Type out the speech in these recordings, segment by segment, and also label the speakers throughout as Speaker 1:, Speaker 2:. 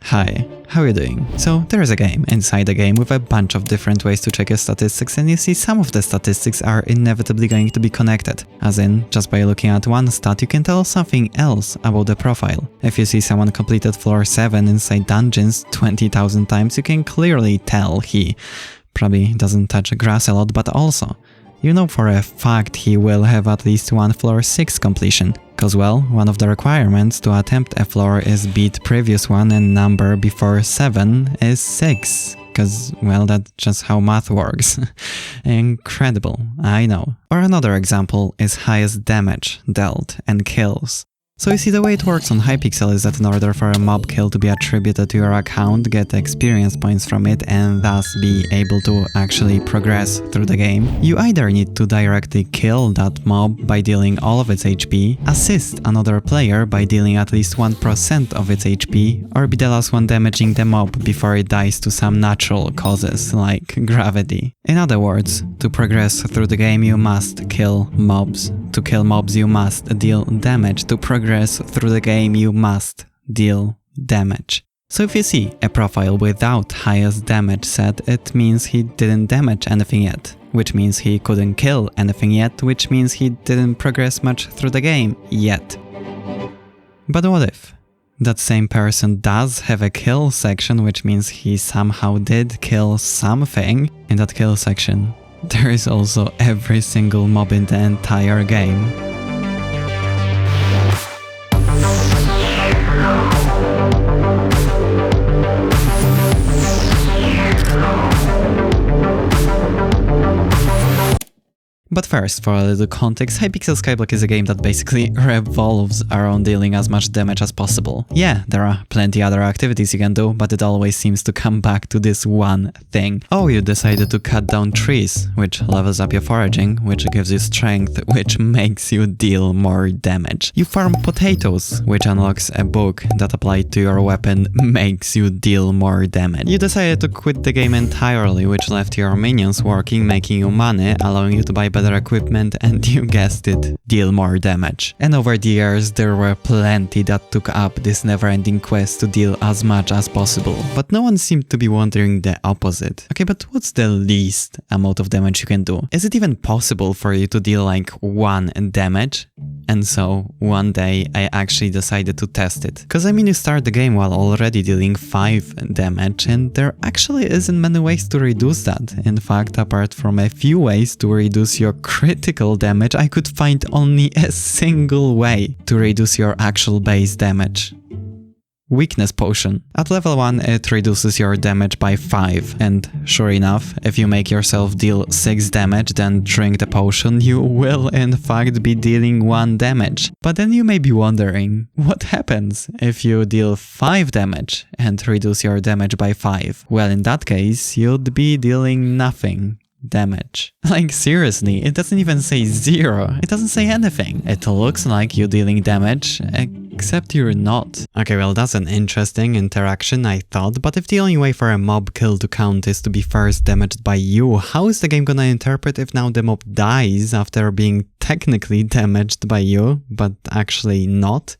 Speaker 1: Hi, how are you doing? So there is a game inside the game with a bunch of different ways to check your statistics, and you see some of the statistics are inevitably going to be connected. As in, just by looking at one stat you can tell something else about the profile. If you see someone completed floor 7 inside dungeons 20,000 times, you can clearly tell he probably doesn't touch grass a lot, but also you know for a fact he will have at least one floor 6 completion. Cause well, one of the requirements to attempt a floor is beat previous one and number before 7 is 6. Cause well, that's just how math works. Incredible, I know. Or another example is highest damage dealt and kills. So you see, the way it works on Hypixel is that in order for a mob kill to be attributed to your account, get experience points from it and thus be able to actually progress through the game, you either need to directly kill that mob by dealing all of its HP, assist another player by dealing at least 1% of its HP, or be the last one damaging the mob before it dies to some natural causes like gravity. In other words, to progress through the game you must kill mobs. To kill mobs you must deal damage. To progress through the game you must deal damage. So if you see a profile without highest damage set, it means he didn't damage anything yet, which means he couldn't kill anything yet, which means he didn't progress much through the game yet. But what if that same person does have a kill section, which means he somehow did kill something? In that kill section there is also every single mob in the entire game. But first, for a little context, Hypixel Skyblock is a game that basically revolves around dealing as much damage as possible. Yeah, there are plenty other activities you can do, but it always seems to come back to this one thing. Oh, you decided to cut down trees, which levels up your foraging, which gives you strength, which makes you deal more damage. You farm potatoes, which unlocks a book that applied to your weapon makes you deal more damage. You decided to quit the game entirely, which left your minions working, making you money, allowing you to buy better equipment, and you guessed it, deal more damage. And over the years there were plenty that took up this never-ending quest to deal as much as possible. But no one seemed to be wondering the opposite. Okay, but what's the least amount of damage you can do? Is it even possible for you to deal like 1 damage? And so one day I actually decided to test it. Cause I mean, you start the game while already dealing 5 damage, and there actually isn't many ways to reduce that. In fact, apart from a few ways to reduce your critical damage, I could find only a single way to reduce your actual base damage. Weakness potion. At level 1 it reduces your damage by 5, and sure enough, if you make yourself deal 6 damage then drink the potion, you will in fact be dealing 1 damage. But then you may be wondering, what happens if you deal 5 damage and reduce your damage by 5? Well, in that case you'd be dealing nothing damage. Like seriously, it doesn't even say 0, it doesn't say anything. It looks like you're dealing damage, except you're not. Okay, well that's an interesting interaction, I thought, but if the only way for a mob kill to count is to be first damaged by you, how is the game gonna interpret if now the mob dies after being technically damaged by you, but actually not?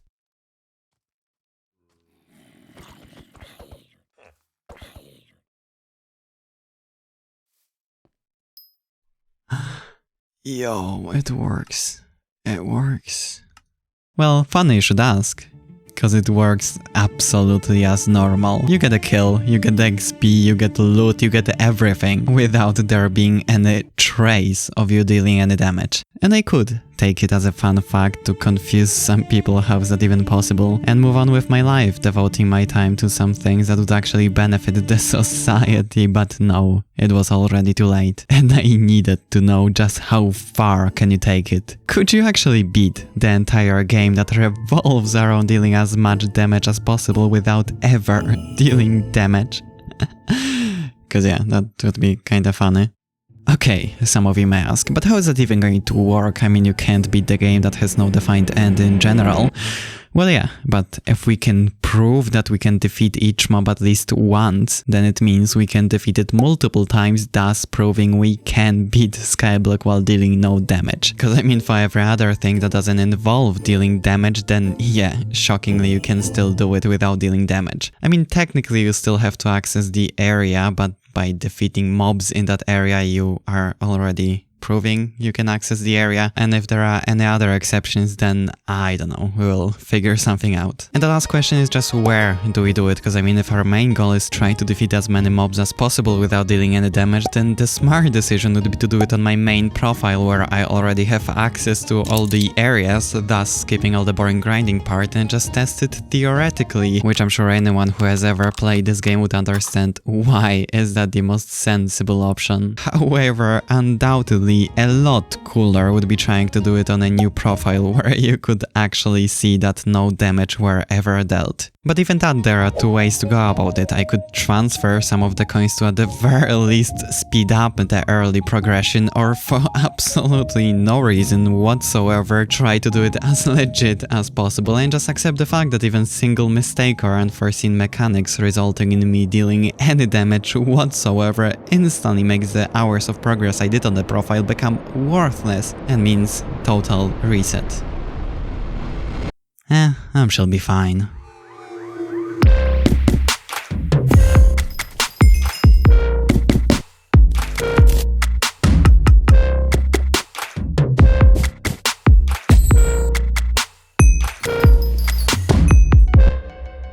Speaker 1: Yo, it works. It works. Well, funny you should ask, cause it works absolutely as normal. You get a kill, you get XP, you get loot, you get everything without there being any trace of you dealing any damage. And I could take it as a fun fact to confuse some people how is that even possible, and move on with my life, devoting my time to some things that would actually benefit the society, but no, it was already too late, and I needed to know just how far can you take it. Could you actually beat the entire game that revolves around dealing as much damage as possible without ever dealing damage? Cause yeah, that would be kinda funny. Okay, some of you may ask, but how is that even going to work? I mean, you can't beat the game that has no defined end in general. Well yeah, but if we can prove that we can defeat each mob at least once, then it means we can defeat it multiple times, thus proving we can beat Skyblock while dealing no damage. Because I mean, for every other thing that doesn't involve dealing damage, then yeah, shockingly you can still do it without dealing damage. I mean, technically you still have to access the area, but by defeating mobs in that area you are already proving you can access the area, and if there are any other exceptions, then I don't know, we'll figure something out. And the last question is just where do we do it, because I mean, if our main goal is trying to defeat as many mobs as possible without dealing any damage, then the smart decision would be to do it on my main profile where I already have access to all the areas, thus skipping all the boring grinding part and just test it theoretically, which I'm sure anyone who has ever played this game would understand why is that the most sensible option. However, undoubtedly a lot cooler would be trying to do it on a new profile where you could actually see that no damage were ever dealt. But even that, there are two ways to go about it. I could transfer some of the coins to at the very least speed up the early progression, or for absolutely no reason whatsoever try to do it as legit as possible and just accept the fact that even single mistake or unforeseen mechanics resulting in me dealing any damage whatsoever instantly makes the hours of progress I did on the profile become worthless and means total reset. I shall be fine.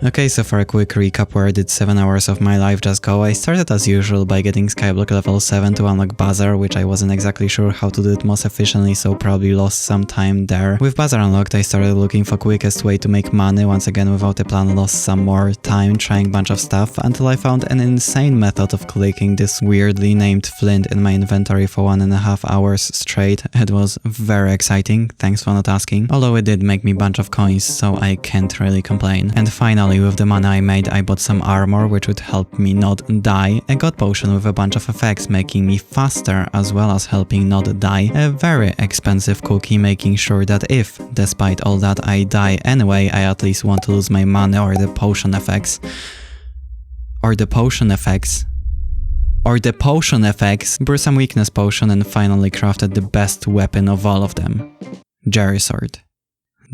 Speaker 1: Okay, so for a quick recap where did 7 hours of my life just go, I started as usual by getting Skyblock level 7 to unlock Bazaar, which I wasn't exactly sure how to do it most efficiently, so probably lost some time there. With Bazaar unlocked, I started looking for quickest way to make money, once again without a plan, lost some more time trying a bunch of stuff, until I found an insane method of clicking this weirdly named flint in my inventory for 1.5 hours straight. It was very exciting, thanks for not asking, although it did make me a bunch of coins, so I can't really complain. And finally, with the money I made, I bought some armor which would help me not die, a god potion with a bunch of effects making me faster as well as helping not die, a very expensive cookie making sure that if, despite all that, I die anyway, I at least want to lose my money or the potion effects. Brew some weakness potion and finally crafted the best weapon of all of them. Jerry sword.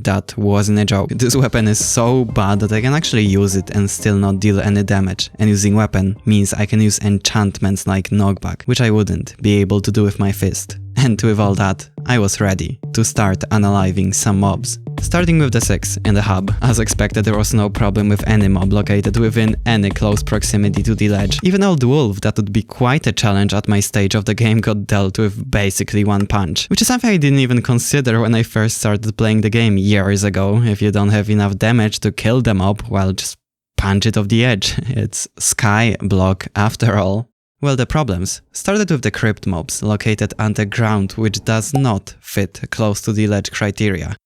Speaker 1: That wasn't a joke. This weapon is so bad that I can actually use it and still not deal any damage, and using weapon means I can use enchantments like knockback, which I wouldn't be able to do with my fist. And with all that, I was ready to start unaliving some mobs. Starting with the 6 in the hub. As expected, there was no problem with any mob located within any close proximity to the ledge. Even old wolf, that would be quite a challenge at my stage of the game, got dealt with basically one punch. Which is something I didn't even consider when I first started playing the game years ago. If you don't have enough damage to kill the mob, well, just punch it off the edge. It's Skyblock after all. Well, the problems started with the crypt mobs located underground, which does not fit close to the ledge criteria.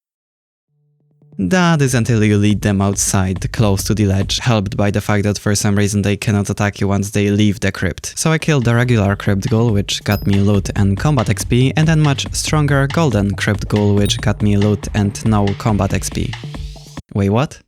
Speaker 1: That is until you lead them outside, close to the ledge, helped by the fact that for some reason they cannot attack you once they leave the crypt. So I killed the regular crypt ghoul, which got me loot and combat XP, and then much stronger golden crypt ghoul, which got me loot and no combat XP. Wait, what?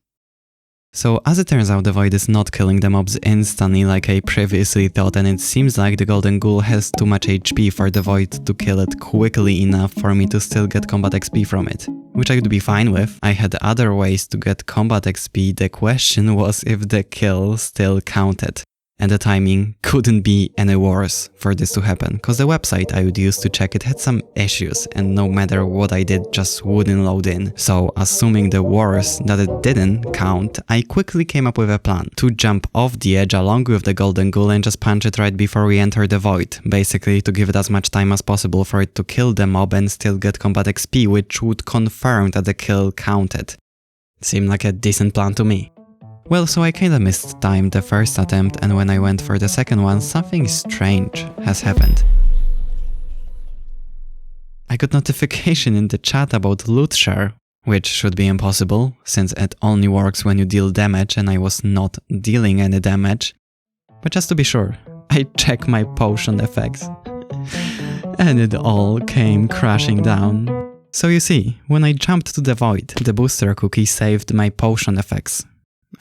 Speaker 1: So as it turns out, the void is not killing the mobs instantly like I previously thought, and it seems like the golden ghoul has too much HP for the void to kill it quickly enough for me to still get combat XP from it. Which I would be fine with. I had other ways to get combat XP, the question was if the kill still counted. And the timing couldn't be any worse for this to happen, cause the website I would use to check it had some issues and no matter what I did just wouldn't load in. So assuming the worst that it didn't count, I quickly came up with a plan to jump off the edge along with the golden ghoul and just punch it right before we enter the void, basically to give it as much time as possible for it to kill the mob and still get combat XP, which would confirm that the kill counted. Seemed like a decent plan to me. Well, so I kinda missed time the first attempt, and when I went for the second one, something strange has happened. I got notification in the chat about loot share, which should be impossible, since it only works when you deal damage and I was not dealing any damage. But just to be sure, I checked my potion effects. And it all came crashing down. So you see, when I jumped to the void, the booster cookie saved my potion effects.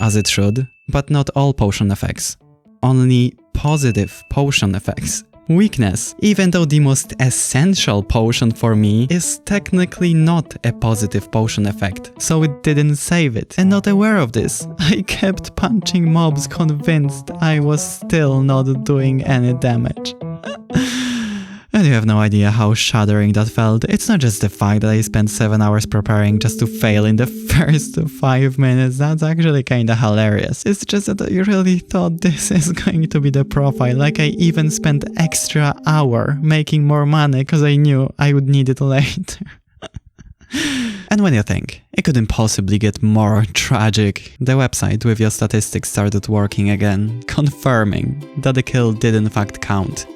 Speaker 1: as it should, but not all potion effects. Only positive potion effects. Weakness, even though the most essential potion for me is technically not a positive potion effect, so it didn't save it. And not aware of this, I kept punching mobs convinced I was still not doing any damage. And you have no idea how shuddering that felt. It's not just the fact that I spent 7 hours preparing just to fail in the first 5 minutes, that's actually kinda hilarious. It's just that I really thought this is going to be the profile, like I even spent extra hour making more money cause I knew I would need it later. And when you think, it couldn't possibly get more tragic, the website with your statistics started working again, confirming that the kill did in fact count.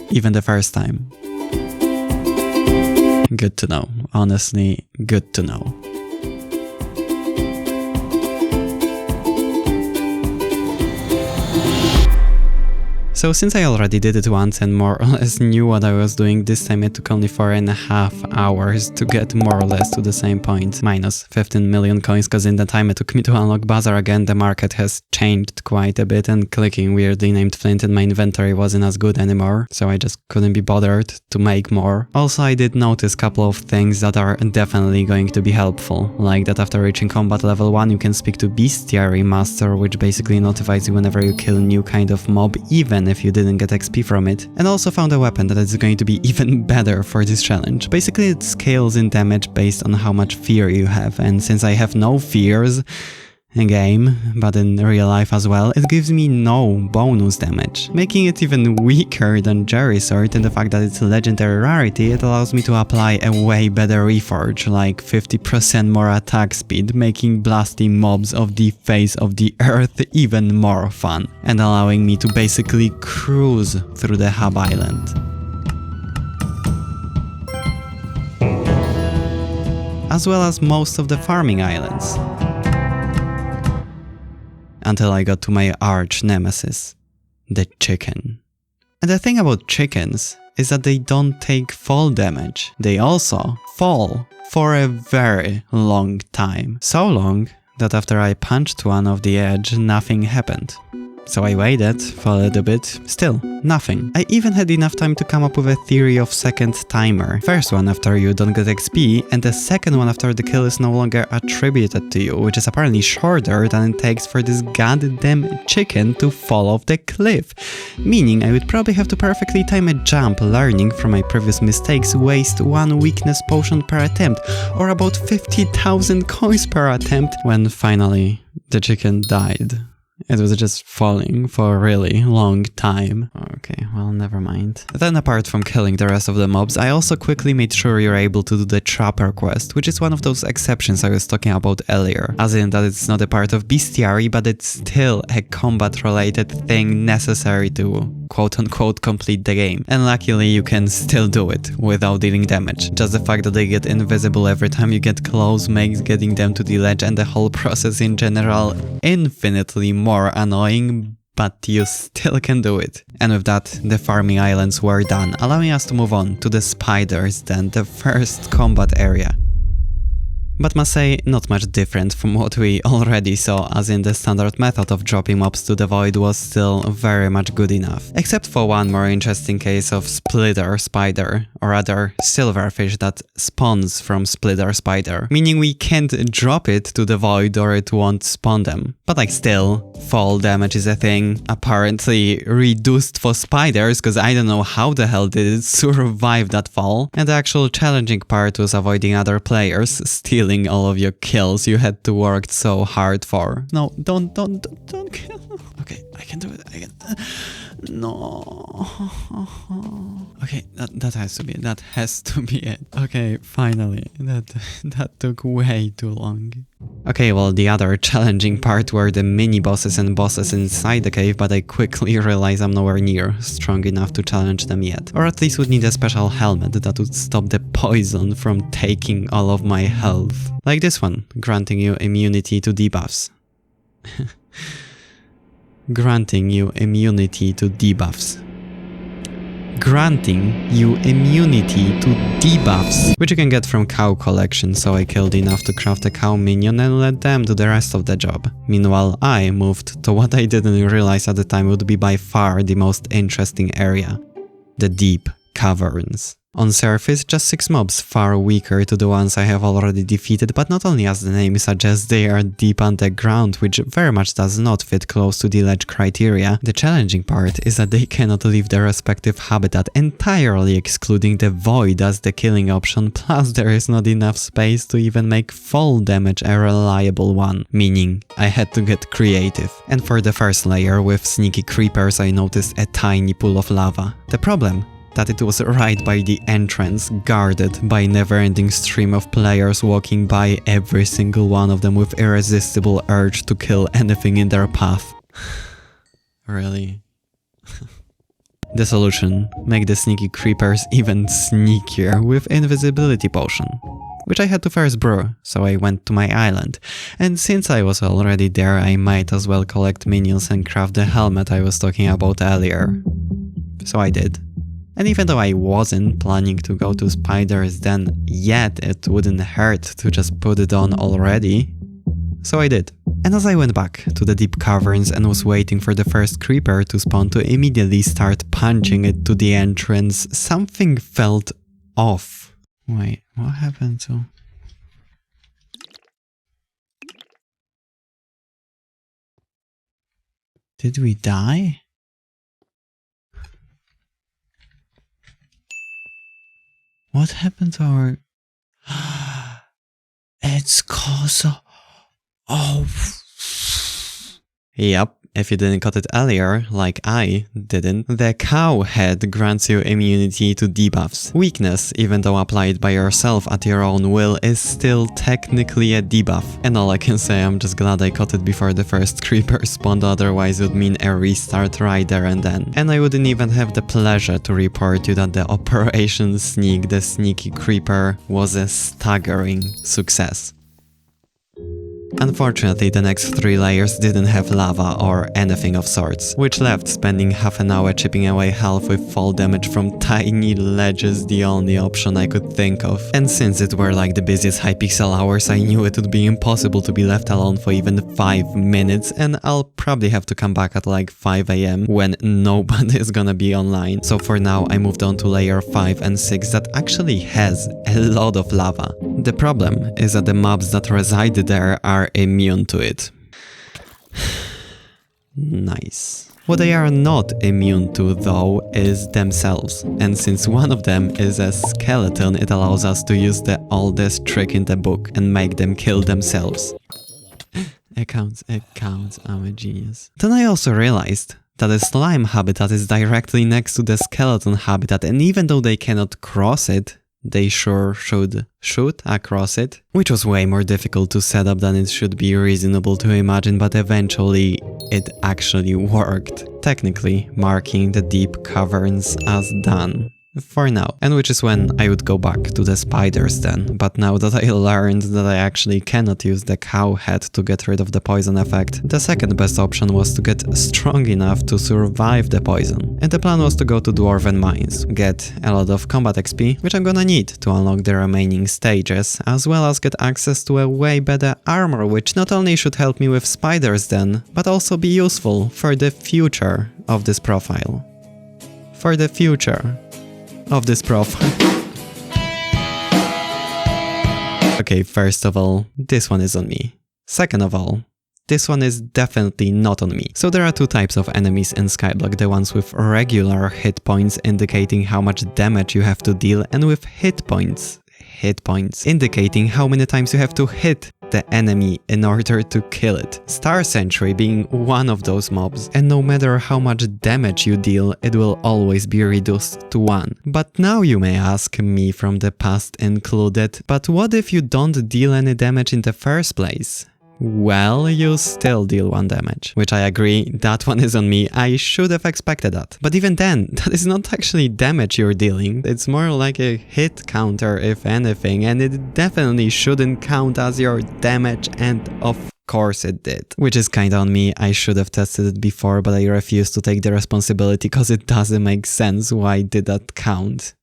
Speaker 1: Even the first time. Good to know. Honestly, good to know. So since I already did it once and more or less knew what I was doing, this time it took only 4.5 hours to get more or less to the same point. Minus 15 million coins, cause in the time it took me to unlock Bazaar again, the market has changed quite a bit and clicking weirdly named Flint in my inventory wasn't as good anymore, so I just couldn't be bothered to make more. Also, I did notice a couple of things that are definitely going to be helpful, like that after reaching combat level 1 you can speak to Bestiary Master, which basically notifies you whenever you kill a new kind of mob, even if you didn't get XP from it, and also found a weapon that is going to be even better for this challenge. Basically it scales in damage based on how much fear you have, and since I have no fears in game, but in real life as well, it gives me no bonus damage, making it even weaker than Jerry's sword. And the fact that it's a legendary rarity, it allows me to apply a way better reforge, like 50% more attack speed, making blasting mobs of the face of the earth even more fun, and allowing me to basically cruise through the Hub Island. As well as most of the farming islands. Until I got to my arch nemesis, the chicken. And the thing about chickens is that they don't take fall damage. They also fall for a very long time. So long that after I punched one off the edge, nothing happened. So I waited for a little bit, still nothing. I even had enough time to come up with a theory of second timer. First one after you don't get XP, and the second one after the kill is no longer attributed to you, which is apparently shorter than it takes for this goddamn chicken to fall off the cliff. Meaning I would probably have to perfectly time a jump, learning from my previous mistakes, waste 1 weakness potion per attempt, or about 50,000 coins per attempt, when finally the chicken died. It was just falling for a really long time. Okay, well, never mind. Then apart from killing the rest of the mobs, I also quickly made sure you're able to do the Trapper quest, which is one of those exceptions I was talking about earlier. As in that it's not a part of Bestiary, but it's still a combat-related thing necessary to quote-unquote complete the game. And luckily you can still do it without dealing damage. Just the fact that they get invisible every time you get close makes getting them to the ledge and the whole process in general infinitely more annoying, but you still can do it. And with that, the farming islands were done, allowing us to move on to the spiders, then the first combat area. But must say, not much different from what we already saw, as in the standard method of dropping mobs to the void was still very much good enough. Except for one more interesting case of splitter spider, or rather silverfish that spawns from splitter spider, meaning we can't drop it to the void or it won't spawn them. But like still, fall damage is a thing, apparently reduced for spiders, cause I don't know how the hell did it survive that fall. And the actual challenging part was avoiding other players stealing all of your kills you had to work so hard for. No, don't kill. Okay, I can do it. I can. No. Okay, that has to be it. That has to be it. Okay, finally. That took way too long. Okay, well, the other challenging part were the mini-bosses and bosses inside the cave, but I quickly realized I'm nowhere near strong enough to challenge them yet. Or at least would need a special helmet that would stop the poison from taking all of my health. Like this one, granting you immunity to debuffs. Granting you immunity to debuffs. granting you immunity to debuffs, which you can get from cow collection, so I killed enough to craft a cow minion and let them do the rest of the job. Meanwhile, I moved to what I didn't realize at the time would be by far the most interesting area. The deep caverns. On surface, just 6 mobs, far weaker to the ones I have already defeated, but not only as the name suggests they are deep underground, which very much does not fit close to the ledge criteria. The challenging part is that they cannot leave their respective habitat, entirely excluding the void as the killing option, plus there is not enough space to even make fall damage a reliable one, meaning I had to get creative. And for the first layer with sneaky creepers I noticed a tiny pool of lava. The problem? That it was right by the entrance, guarded by a never-ending stream of players walking by, every single one of them with irresistible urge to kill anything in their path. Really? The solution: make the sneaky creepers even sneakier with invisibility potion, which I had to first brew, so I went to my island. And since I was already there, I might as well collect minions and craft the helmet I was talking about earlier. So I did. And even though I wasn't planning to go to Spider's Den yet, it wouldn't hurt to just put it on already. So I did. And as I went back to the deep caverns and was waiting for the first creeper to spawn to immediately start punching it to the entrance, something felt off. Wait, what happened to... Did we die? What happened to our... It's cause of... Oh... Yep, if you didn't cut it earlier, like I didn't, the cow head grants you immunity to debuffs. Weakness, even though applied by yourself at your own will, is still technically a debuff. And all I can say, I'm just glad I cut it before the first creeper spawned, otherwise it would mean a restart right there and then. And I wouldn't even have the pleasure to report you that the Operation Sneak, the sneaky creeper, was a staggering success. Unfortunately, the next 3 layers didn't have lava or anything of sorts, which left spending half an hour chipping away health with fall damage from tiny ledges the only option I could think of. And since it were like the busiest Hypixel hours, I knew it would be impossible to be left alone for even 5 minutes, and I'll probably have to come back at like 5 AM when nobody is gonna be online. So for now, I moved on to layer 5 and 6 that actually has a lot of lava. The problem is that the mobs that reside there are immune to it. Nice. What they are not immune to, though, is themselves. And since one of them is a skeleton, it allows us to use the oldest trick in the book and make them kill themselves. It counts, I'm a genius. Then I also realized that the slime habitat is directly next to the skeleton habitat, and even though they cannot cross it, they sure should shoot across it, which was way more difficult to set up than it should be reasonable to imagine, but eventually it actually worked, technically marking the deep caverns as done. For now, and which is when I would go back to the Spider's Den, but now that I learned that I actually cannot use the cow head to get rid of the poison effect, the second best option was to get strong enough to survive the poison. And the plan was to go to Dwarven Mines, get a lot of combat XP, which I'm gonna need to unlock the remaining stages, as well as get access to a way better armor, which not only should help me with Spider's Den, but also be useful for the future of this profile. For the future of this profile. Okay, first of all, this one is on me. Second of all, this one is definitely not on me. So there are 2 types of enemies in Skyblock, the ones with regular hit points indicating how much damage you have to deal, and with hit points indicating how many times you have to hit the enemy in order to kill it. Star Sentry being one of those mobs, and no matter how much damage you deal, it will always be reduced to 1. But now you may ask, me from the past included, but what if you don't deal any damage in the first place? Well, you still deal 1 damage, which I agree, that one is on me, I should have expected that. But even then, that is not actually damage you're dealing, it's more like a hit counter if anything, and it definitely shouldn't count as your damage, and of course it did. Which is kinda on me, I should have tested it before, but I refuse to take the responsibility cause it doesn't make sense why did that count.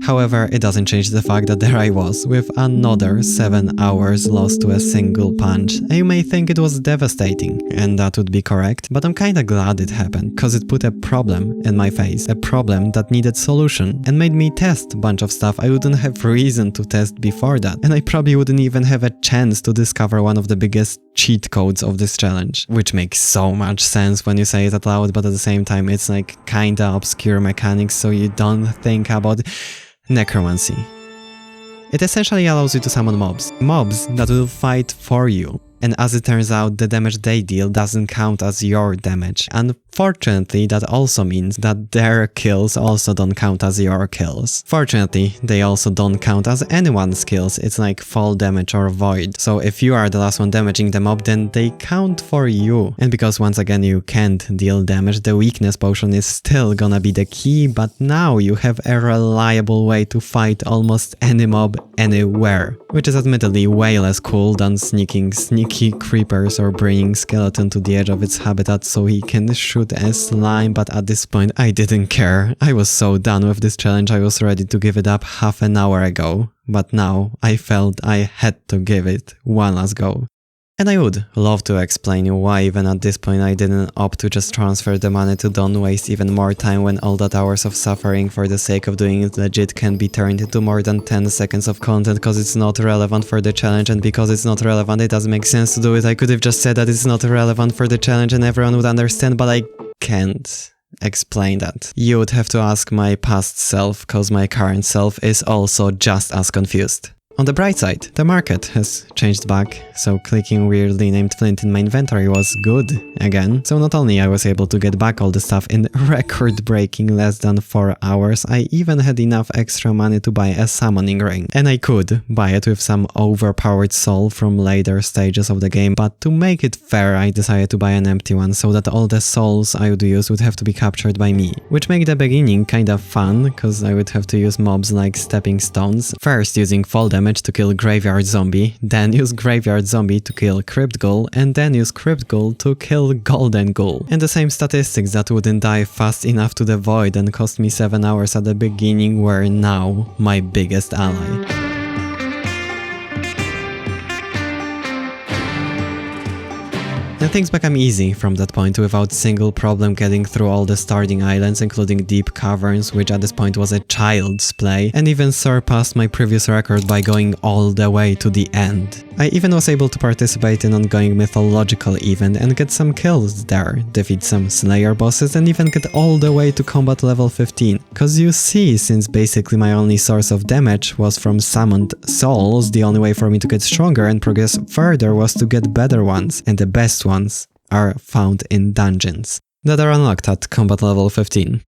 Speaker 1: However, it doesn't change the fact that there I was, with another 7 hours lost to a single punch. And you may think it was devastating, and that would be correct, but I'm kinda glad it happened, cause it put a problem in my face, a problem that needed solution, and made me test a bunch of stuff I wouldn't have reason to test before that, and I probably wouldn't even have a chance to discover one of the biggest cheat codes of this challenge, which makes so much sense when you say it out loud, but at the same time it's like kinda obscure mechanics, so you don't think about necromancy. It essentially allows you to summon mobs that will fight for you. And as it turns out, the damage they deal doesn't count as your damage. Unfortunately, that also means that their kills also don't count as your kills. Fortunately, they also don't count as anyone's kills. It's like fall damage or void. So if you are the last one damaging the mob, then they count for you. And because once again you can't deal damage, the weakness potion is still gonna be the key, but now you have a reliable way to fight almost any mob anywhere. Which is admittedly way less cool than sneaky creepers or bringing skeleton to the edge of its habitat so he can shoot a slime, but at this point I didn't care. I was so done with this challenge, I was ready to give it up half an hour ago, but now I felt I had to give it one last go. And I would love to explain you why even at this point I didn't opt to just transfer the money to don't waste even more time when all that hours of suffering for the sake of doing it legit can be turned into more than 10 seconds of content because it's not relevant for the challenge, and because it's not relevant it doesn't make sense to do it. I could have just said that it's not relevant for the challenge and everyone would understand, but I can't explain that. You would have to ask my past self, cause my current self is also just as confused. On the bright side, the market has changed back, so clicking weirdly named flint in my inventory was good again. So not only I was able to get back all the stuff in record-breaking less than 4 hours, I even had enough extra money to buy a summoning ring. And I could buy it with some overpowered soul from later stages of the game, but to make it fair I decided to buy an empty one so that all the souls I would use would have to be captured by me. Which made the beginning kinda fun, cause I would have to use mobs like stepping stones, first using fall damage to kill Graveyard Zombie, then use Graveyard Zombie to kill Crypt Ghoul, and then use Crypt Ghoul to kill Golden Ghoul. And the same statistics that wouldn't die fast enough to the void and cost me 7 hours at the beginning were now my biggest ally. And things became easy from that point without single problem getting through all the starting islands, including deep caverns, which at this point was a child's play, and even surpassed my previous record by going all the way to the end. I even was able to participate in ongoing mythological event and get some kills there, defeat some Slayer bosses, and even get all the way to combat level 15. Cause you see, since basically my only source of damage was from summoned souls, the only way for me to get stronger and progress further was to get better ones, and the best ones are found in dungeons that are unlocked at combat level 15.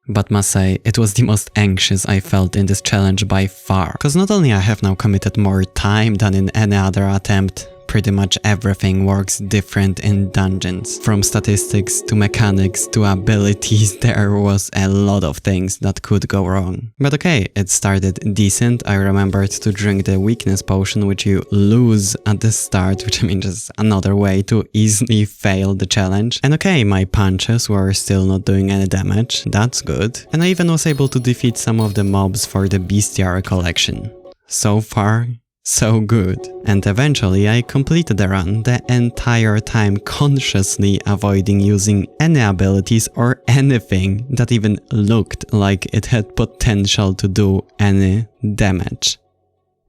Speaker 1: But must say, it was the most anxious I felt in this challenge by far, cause not only I have now committed more time than in any other attempt, pretty much everything works different in dungeons. From statistics to mechanics to abilities, there was a lot of things that could go wrong. But okay, it started decent. I remembered to drink the weakness potion, which you lose at the start, which I mean just another way to easily fail the challenge. And okay, my punches were still not doing any damage, that's good. And I even was able to defeat some of the mobs for the bestiary collection. So far, so good. And eventually I completed the run, the entire time consciously avoiding using any abilities or anything that even looked like it had potential to do any damage.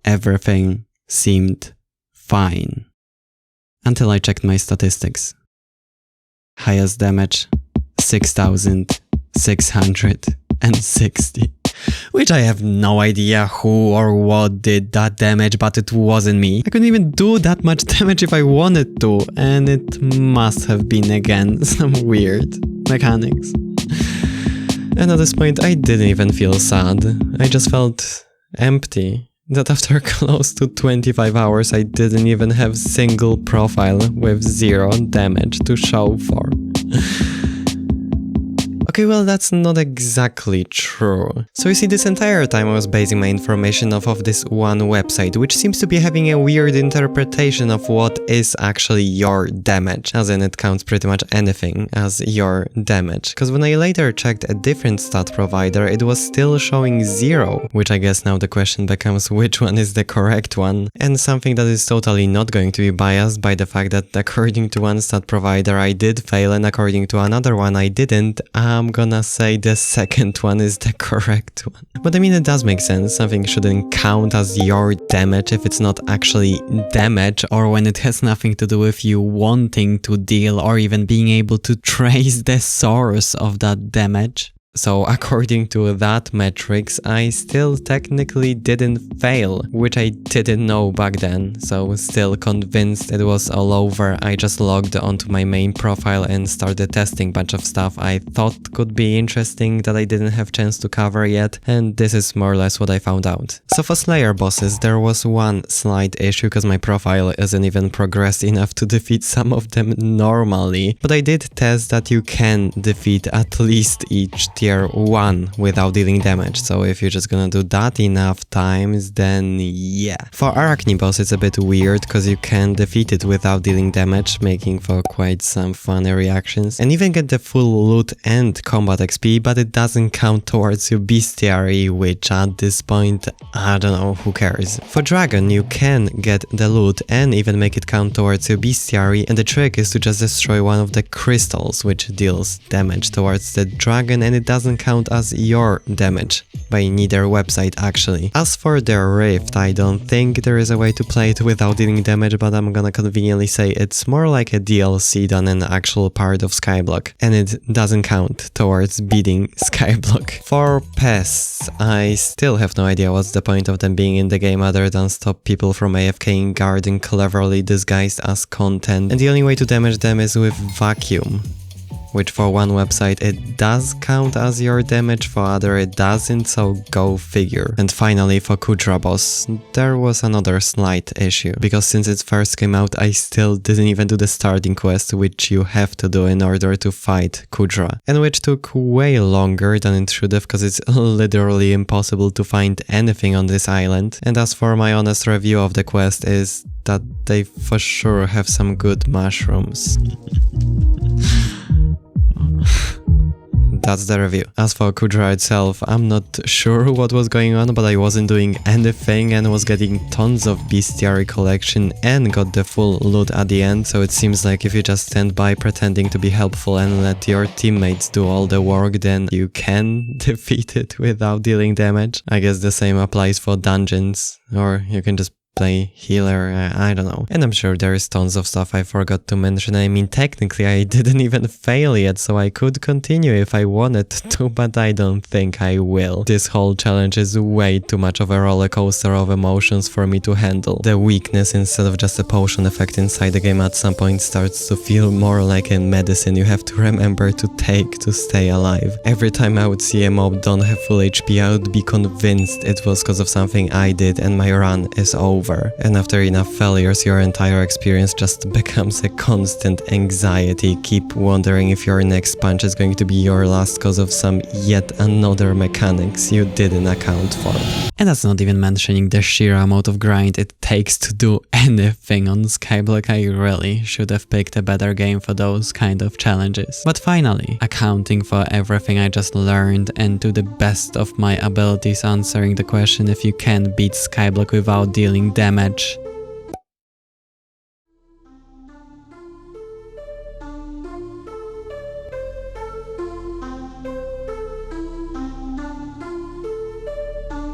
Speaker 1: Everything seemed fine. Until I checked my statistics. Highest damage, 6,660. Which I have no idea who or what did that damage, but it wasn't me. I couldn't even do that much damage if I wanted to, and it must have been again some weird mechanics. And at this point I didn't even feel sad, I just felt empty. That after close to 25 hours I didn't even have single profile with 0 damage to show for.
Speaker 2: Okay, well, that's not exactly true. So you see, this entire time I was basing my information off of this one website, which seems to be having a weird interpretation of what is actually your damage, as in it counts pretty much anything as your damage. Because when I later checked a different stat provider, it was still showing 0, which I guess now the question becomes which one is the correct one. And something that is totally not going to be biased by the fact that according to one stat provider I did fail and according to another one I didn't, I'm gonna say the second one is the correct one. But I mean, it does make sense. Something shouldn't count as your damage if it's not actually damage, or when it has nothing to do with you wanting to deal or even being able to trace the source of that damage. So according to that metrics, I still technically didn't fail, which I didn't know back then, so still convinced it was all over. I just logged onto my main profile and started testing a bunch of stuff I thought could be interesting that I didn't have chance to cover yet, and this is more or less what I found out. So for Slayer bosses, there was one slight issue because my profile isn't even progressed enough to defeat some of them normally, but I did test that you can defeat at least each tier 1 without dealing damage, so if you're just gonna do that enough times, then yeah. For Arachne boss it's a bit weird because you can defeat it without dealing damage, making for quite some funny reactions, and even get the full loot and combat XP, but it doesn't count towards your bestiary, which at this point, I don't know, who cares. For Dragon you can get the loot and even make it count towards your bestiary, and the trick is to just destroy one of the crystals, which deals damage towards the dragon, and it doesn't count as your damage by neither website actually. As for the Rift, I don't think there is a way to play it without dealing damage, but I'm gonna conveniently say it's more like a DLC than an actual part of Skyblock, and it doesn't count towards beating Skyblock. For pests, I still have no idea what's the point of them being in the game other than stop people from AFKing garden cleverly disguised as content, and the only way to damage them is with vacuum, which for one website it does count as your damage, for other it doesn't, so go figure. And finally for Kudra boss, there was another slight issue, because since it first came out I still didn't even do the starting quest, which you have to do in order to fight Kudra, and which took way longer than it should have because it's literally impossible to find anything on this island. And as for my honest review of the quest is that they for sure have some good mushrooms. That's the review. As for Kudra itself, I'm not sure what was going on, but I wasn't doing anything and was getting tons of bestiary collection and got the full loot at the end, so it seems like if you just stand by pretending to be helpful and let your teammates do all the work, then you can defeat it without dealing damage. I guess the same applies for dungeons, or you can just play healer, I don't know. And I'm sure there is tons of stuff I forgot to mention. I mean, technically I didn't even fail yet, so I could continue if I wanted to, but I don't think I will. This whole challenge is way too much of a roller coaster of emotions for me to handle. The weakness instead of just a potion effect inside the game at some point starts to feel more like a medicine you have to remember to take to stay alive. Every time I would see a mob don't have full HP, I would be convinced it was because of something I did and my run is over. And after enough failures, your entire experience just becomes a constant anxiety. Keep wondering if your next punch is going to be your last because of some yet another mechanics you didn't account for.
Speaker 1: And that's not even mentioning the sheer amount of grind it takes to do anything on Skyblock. I really should have picked a better game for those kind of challenges. But finally, accounting for everything I just learned and to the best of my abilities answering the question if you can beat Skyblock without dealing damage,